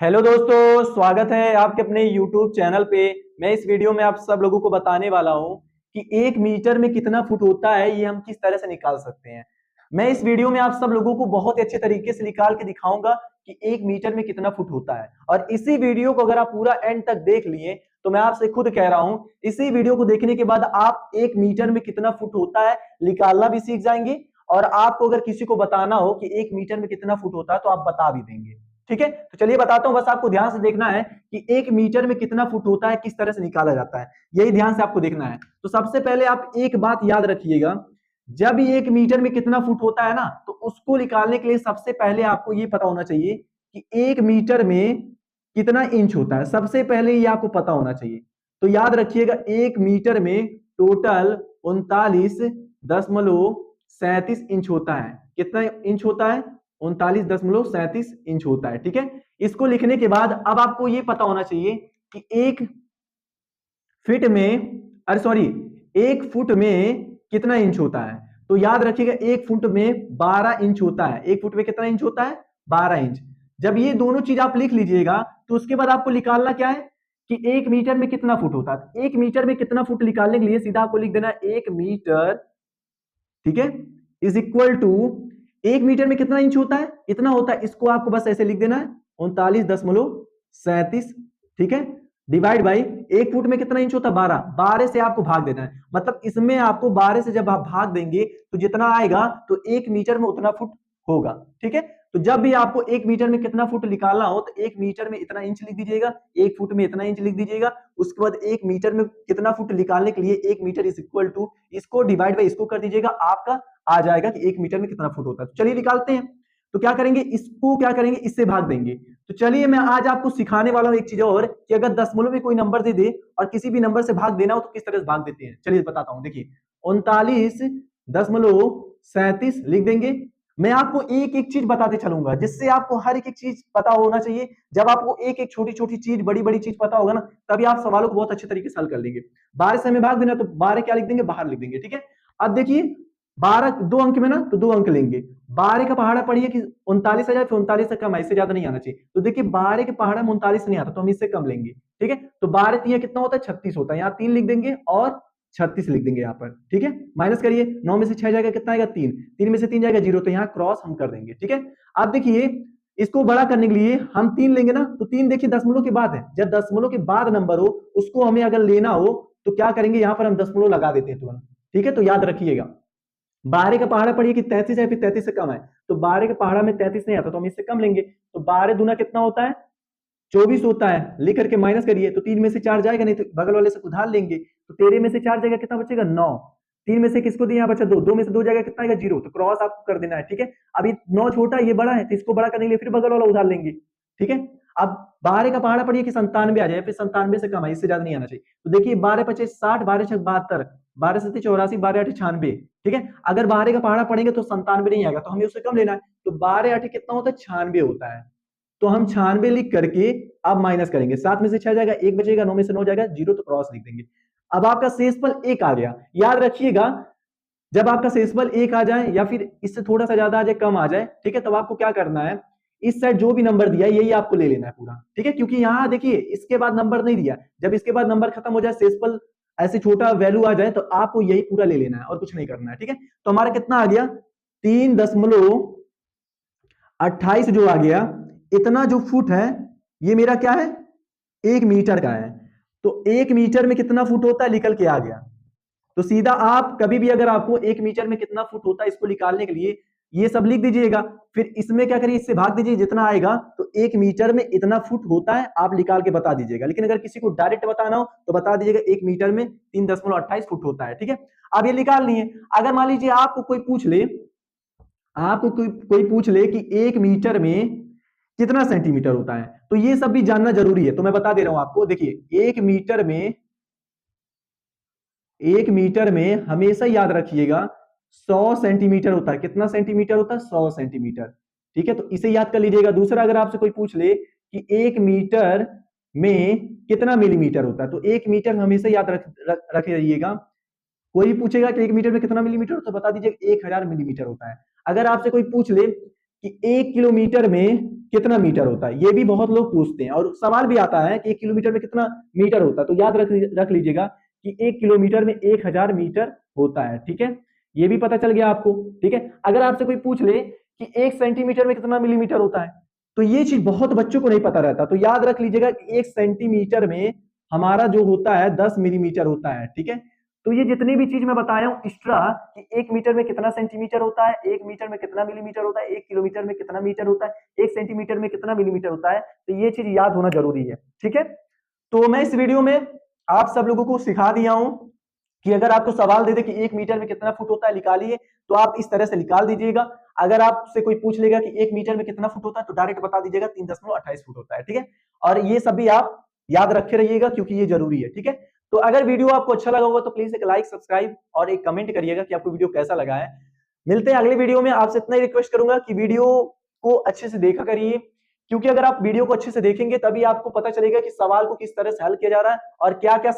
Hello दोस्तों, स्वागत है आपके अपने YouTube चैनल पे। मैं इस वीडियो में आप सब लोगों को बताने वाला हूं कि 1 मीटर में कितना फुट होता है, ये हम किस तरह से निकाल सकते हैं। मैं इस वीडियो में आप सब लोगों को बहुत ही अच्छे तरीके से निकाल के दिखाऊंगा कि 1 मीटर में कितना फुट होता है। और इसी वीडियो को अगर आप पूरा एंड तक देख लिए तो मैं आपसे खुद कह रहा हूं, इसी वीडियो को देखने के बाद आप 1 मीटर में कितना फुट होता है निकालना भी सीख जाएंगे। और आपको अगर किसी को बताना हो कि 1 मीटर में कितना फुट होता है तो आप बता भी देंगे। ठीक है, तो चलिए बताता हूं। बस आपको ध्यान से देखना है कि 1 मीटर में कितना फुट होता है, किस तरह से निकाला जाता है, यही ध्यान से आपको देखना है। तो सबसे पहले आप एक बात याद रखिएगा, जब 1 मीटर में कितना फुट होता है ना, तो उसको निकालने के लिए सबसे पहले आपको ये पता होना चाहिए कि 1 मीटर में कितना इंच होता है। सबसे पहले ये आपको पता होना चाहिए। तो याद रखिएगा, 1 मीटर में टोटल 39.37 इंच होता है। कितना इंच होता है? 39.37 इंच होता है। ठीक है, इसको लिखने के बाद अब आपको ये पता होना चाहिए कि 1 फुट में कितना इंच होता है। तो याद रखिएगा, 1 फुट में 12 इंच होता है। 1 फुट में कितना इंच होता है? 12 इंच। जब ये दोनों चीज आप लिख लीजिएगा तो उसके बाद आपको निकालना क्या है कि 1 मीटर में कितना फुट होता है। 1 मीटर में कितना फुट निकालने के लिए सीधा आपको लिख देना 1 मीटर, ठीक है, इज इक्वल टू 1 मीटर में कितना इंच होता है, इतना होता है। इसको आपको बस ऐसे लिख देना है 39.37, ठीक है, डिवाइड बाई 1 फुट में कितना इंच होता है? 12। 12 से आपको भाग देना है, मतलब इसमें आपको 12 से जब आप भाग देंगे तो जितना आएगा तो 1 मीटर में उतना फुट होगा। ठीक है, तो जब भी आपको 1 मीटर में कितना फुट निकालना हो तो 1 मीटर में इतना इंच लिख दीजिएगा, 1 फुट में इतना इंच लिख दीजिएगा। उसके बाद 1 मीटर में कितना फुट निकालने के लिए 1 मीटर इज इक्वल टू इसको डिवाइड बाई इसको कर दीजिएगा, आपका आ जाएगा कि 1 मीटर में कितना फुट होता है। तो चलिए निकालते हैं। तो क्या करेंगे, इसको क्या करेंगे, इससे भाग देंगे। तो चलिए मैं आज आपको सिखाने वाला हूं एक चीज और, कि अगर दशमलव में कोई नंबर दे दे और किसी भी नंबर से भाग देना हो तो किस तरह से भाग देते हैं। चलिए बताता हूं, देखिए 39.37 लिख देंगे। मैं आपको एक एक चीज बताते चलूंगा जिससे आपको हर एक एक चीज पता होना चाहिए। जब आपको एक एक छोटी छोटी चीज बड़ी बड़ी चीज पता होगा ना, तभी आप सवालों को बहुत अच्छे तरीके से हल कर लेंगे। 12 से हमें भाग देना तो 12 क्या लिख देंगे, बाहर लिख देंगे। ठीक है, अब देखिए 12 दो अंक में ना, तो 2 अंक लेंगे। 12 का पहाड़ा पढ़िए कि 39 आ जाए, फिर 39 से कम है, इससे ज्यादा नहीं आना चाहिए। तो देखिए 12 के पहाड़ा में 39 नहीं आता, तो हम इससे कम लेंगे। ठीक है, तो 12 तीन कितना होता है? 36 होता है। यहाँ 3 लिख देंगे और 36 लिख देंगे यहाँ पर। ठीक है, माइनस करिए, 9 में से 6 जाएगा, कितना आएगा? 3। 3 में से 3 जाएगा 0, तो यहाँ क्रॉस हम कर देंगे। ठीक है, अब देखिए इसको बड़ा करने के लिए हम 3 लेंगे ना, तो 3 देखिए दशमलव के बाद है। जब दशमलव के बाद नंबर हो उसको हमें अगर लेना हो तो क्या करेंगे, यहाँ पर हम दशमलव लगा देते हैं तुरंत। ठीक है, तो याद रखिएगा 12 का पहाड़ा पढ़िए कि 33 है, फिर 33 से कम है। तो 12 के पहाड़ा में 33 नहीं आता, तो हम इससे कम लेंगे। तो 12 दूना कितना होता है? 24 होता है। लिख करके माइनस करिए, तो 3 में से 4 जाएगा नहीं, तो बगल वाले से उधार लेंगे। तो 13 में से 4 जाएगा, कितना बचेगा? 9। 3 में से किसको दिया? बचा 2। 2 में से 2 जाएगा, कितना आएगा? 0। तो क्रॉस आपको कर देना है। ठीक है, अभी 9 छोटा है, ये बड़ा है, तो इसको बड़ा करने के लिए फिर बगल वाला उधार लेंगे। ठीक है, अब 12 का पहाड़ा पढ़िए कि 97 आ जाए, फिर 97 से कम है, इससे ज्यादा नहीं आना चाहिए। तो देखिए 12 पचे 60, 12 छक 72, 12 सत्ते 84, 12 अठे 96। ठीक है, अगर 12 का पहाड़ा पढ़ेंगे तो 97 नहीं आएगा, तो हमें उससे कम लेना है। तो 12 अठे कितना होता है? 96 होता है। तो हम 96 लिख करके अब माइनस करेंगे। 7 में से 6 जाएगा, 1 बचेगा, 9 में से 9 जाएगा 0, तो क्रॉस लिख देंगे। अब आपका शेषफल 1 आ गया। याद रखिएगा, जब आपका शेषफल 1 आ जाए या फिर इससे थोड़ा सा ज्यादा आ जाए, कम आ जाए, ठीक है, तब आपको क्या करना है, इस साइड जो भी नंबर दिया है यही आपको ले लेना है पूरा। ठीक है, क्योंकि यहाँ देखिए इसके बाद नंबर नहीं दिया। जब इसके बाद नंबर खत्म हो जाए, शेषफल ऐसे छोटा वैल्यू आ जाए, तो आपको यही पूरा ले लेना है और कुछ नहीं करना है। ठीक है, तो हमारा कितना आ गया? 3.28 जो आ गया, इतना जो फुट है ये मेरा क्या है? 1 मीटर का है। तो 1 मीटर में कितना फुट होता है निकल के आ गया। तो सीधा आप कभी भी अगर आपको 1 मीटर में कितना फुट होता है इसको निकालने के लिए ये सब लिख दीजिएगा, फिर इसमें क्या करिए, इससे भाग दीजिए, जितना आएगा तो 1 मीटर में इतना फुट होता है आप निकाल के बता दीजिएगा। लेकिन अगर किसी को डायरेक्ट बताना हो तो बता दीजिएगा 1 मीटर में 3.28 फुट होता है। ठीक है, अब ये निकाल लिए। अगर मान लीजिए आपको कोई पूछ ले, कि 1 मीटर में कितना सेंटीमीटर होता है, तो ये सब भी जानना जरूरी है। तो मैं बता दे रहा हूं आपको, देखिए 1 मीटर में हमेशा याद रखिएगा 100 सेंटीमीटर होता है। कितना सेंटीमीटर होता है? 100 सेंटीमीटर। ठीक है, तो इसे याद कर लीजिएगा। दूसरा, अगर आपसे कोई पूछ ले कि 1 मीटर में कितना मिलीमीटर होता है, तो 1 मीटर हमेशा याद रख रखिएगा। कोई पूछेगा कि 1 मीटर में कितना मिलीमीटर होता है, बता दीजिए 1000 मिलीमीटर होता है। अगर आपसे कोई पूछ ले कि 1 किलोमीटर में कितना मीटर होता है। ये भी बहुत लोग पूछते हैं और सवाल भी आता है कि 1 किलोमीटर में कितना मीटर होता है। तो याद रख लीजिएगा कि 1 किलोमीटर में 1000 मीटर होता है। ठीक है, ये भी पता चल गया आपको। ठीक है, अगर आपसे कोई पूछ ले कि 1 सेंटीमीटर में कितना मिलीमीटर होता है, तो ये चीज बहुत बच्चों को नहीं पता रहता। तो याद रख लीजिएगा कि 1 सेंटीमीटर में हमारा जो होता है 10 मिलीमीटर होता है। ठीक है, तो ये जितनी भी चीज मैं बताया हूं एक्स्ट्रा कि 1 मीटर में कितना सेंटीमीटर होता है, 1 मीटर में कितना मिलीमीटर होता है, 1 किलोमीटर में कितना मीटर होता है, 1 सेंटीमीटर में कितना मिलीमीटर होता है, तो ये चीज याद होना जरूरी है। ठीक है, तो मैं इस वीडियो में आप सब लोगों को सिखा दिया हूं कि अगर आपको सवाल दे दे कि 1 मीटर में कितना फुट होता है निकालिए, तो आप इस तरह से निकाल दीजिएगा। अगर आपसे कोई पूछ लेगा कि 1 मीटर में कितना फुट होता है, तो डायरेक्ट बता दीजिएगा 3.28 फुट होता है। ठीक है, और ये सब भी आप याद रखे रहिएगा क्योंकि ये जरूरी है। ठीक है, तो अगर वीडियो आपको अच्छा लगा होगा तो प्लीज एक लाइक, सब्सक्राइब और एक कमेंट करिएगा कि आपको वीडियो कैसा लगा है। मिलते हैं अगले वीडियो में। आपसे इतना ही रिक्वेस्ट करूंगा कि वीडियो को अच्छे से देखा करिए, क्योंकि अगर आप वीडियो को अच्छे से देखेंगे तभी आपको पता चलेगा कि सवाल को किस तरह से हल किया जा रहा है और क्या क्या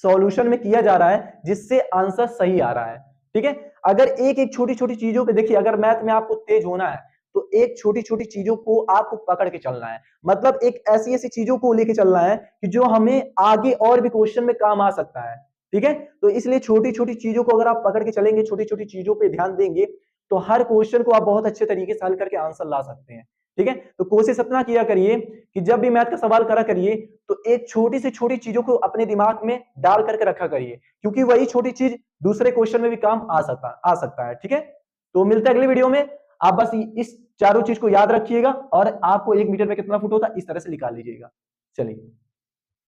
सॉल्यूशन में किया जा रहा है जिससे आंसर सही आ रहा है। ठीक है, अगर एक एक छोटी छोटी चीजों पे देखिए, अगर मैथ में आपको तेज होना है तो एक छोटी छोटी चीजों को आपको पकड़ के चलना है। मतलब एक ऐसी ऐसी चीजों को लेके चलना है कि जो हमें आगे और भी क्वेश्चन में काम आ सकता है। ठीक है, तो इसलिए छोटी छोटी चीजों को अगर आप पकड़ के चलेंगे, छोटी छोटी चीजों पे ध्यान देंगे, तो हर क्वेश्चन को आप बहुत अच्छे तरीके से हल करके आंसर ला सकते हैं। ठीक है, तो कोशिश इतना किया करिए कि जब भी मैथ का सवाल करा करिए तो एक छोटी से छोटी चीजों को अपने दिमाग में डाल करके रखा करिए, क्योंकि वही छोटी चीज दूसरे क्वेश्चन में भी काम आ सकता है। ठीक है, तो मिलते हैं अगले वीडियो में। आप बस इस चारों चीज को याद रखिएगा और आपको 1 मीटर में कितना फुट होता है इस तरह से निकाल लीजिएगा। चलिए।